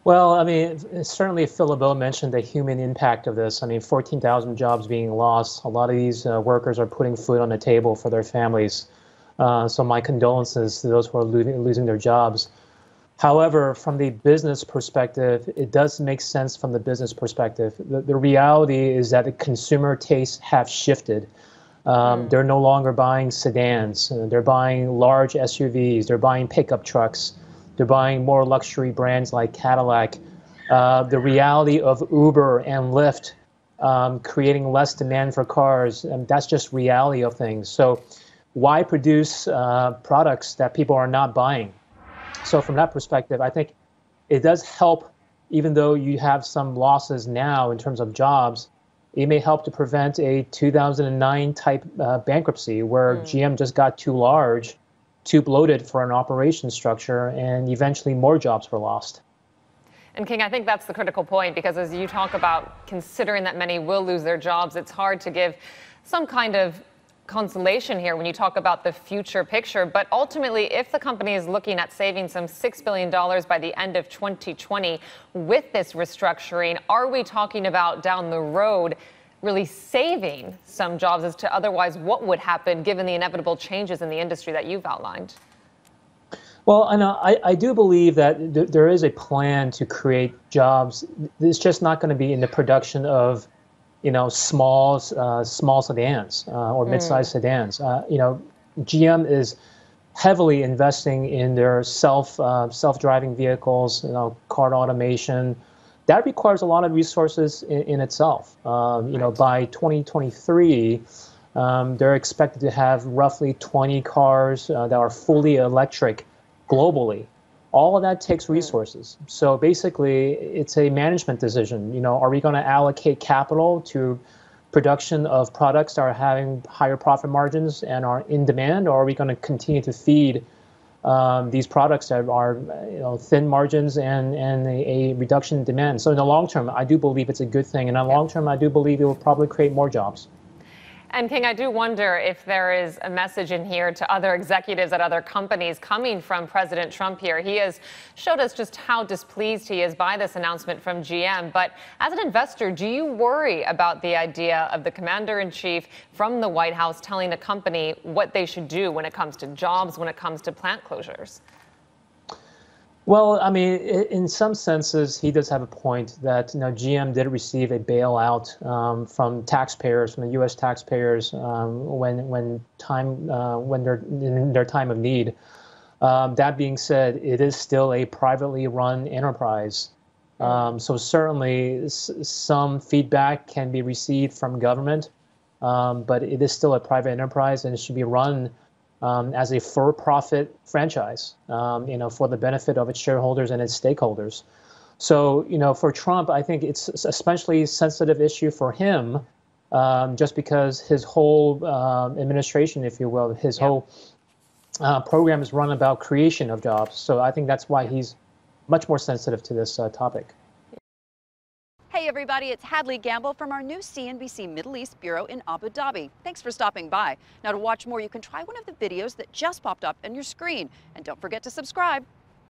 Well, I mean, certainly Phil LeBeau mentioned the human impact of this. I mean, 14,000 jobs being lost. A lot of these workers are putting food on the table for their families. So my condolences to those who are losing their jobs. However, from the business perspective, it does make sense from the business perspective. The reality is that the consumer tastes have shifted. They're no longer buying sedans. They're buying large SUVs. They're buying pickup trucks. They're buying more luxury brands like Cadillac. The reality of Uber and Lyft creating less demand for cars, and that's just reality of things. So why produce products that people are not buying? So from that perspective, I think it does help, even though you have some losses now in terms of jobs, it may help to prevent a 2009 type bankruptcy where GM just got too large, too bloated for an operation structure, and eventually more jobs were lost. And King, I think that's the critical point, because as you talk about considering that many will lose their jobs, it's hard to give some kind of consolation here when you talk about the future picture. But ultimately, if the company is looking at saving some $6 billion by the end of 2020 with this restructuring, are we talking about down the road really saving some jobs as to otherwise what would happen given the inevitable changes in the industry that you've outlined? Well, I do believe that there is a plan to create jobs. It's just not going to be in the production of small sedans or mid-sized sedans. GM is heavily investing in their self-driving vehicles, car automation. That requires a lot of resources in itself. By 2023, they're expected to have roughly 20 cars that are fully electric globally. All of that takes resources. So basically, it's a management decision. Are we going to allocate capital to production of products that are having higher profit margins and are in demand, or are we going to continue to feed these products that are thin margins and a reduction in demand? So in the long term, I do believe it's a good thing. And in the long term, I do believe it will probably create more jobs. And King, I do wonder if there is a message in here to other executives at other companies coming from President Trump here. He has showed us just how displeased he is by this announcement from GM. But as an investor, do you worry about the idea of the commander-in-chief from the White House telling a company what they should do when it comes to jobs, when it comes to plant closures? Well, I mean, in some senses, he does have a point that GM did receive a bailout from taxpayers, from the U.S. taxpayers, when they're in their time of need. That being said, it is still a privately run enterprise, so certainly some feedback can be received from government, but it is still a private enterprise, and it should be run as a for-profit franchise, for the benefit of its shareholders and its stakeholders. So, for Trump, I think it's especially sensitive issue for him, just because his whole administration, if you will, his whole program is run about creation of jobs. So I think that's why he's much more sensitive to this topic. Hey everybody, it's Hadley Gamble from our new CNBC Middle East Bureau in Abu Dhabi. Thanks for stopping by. Now to watch more, you can try one of the videos that just popped up on your screen. And don't forget to subscribe.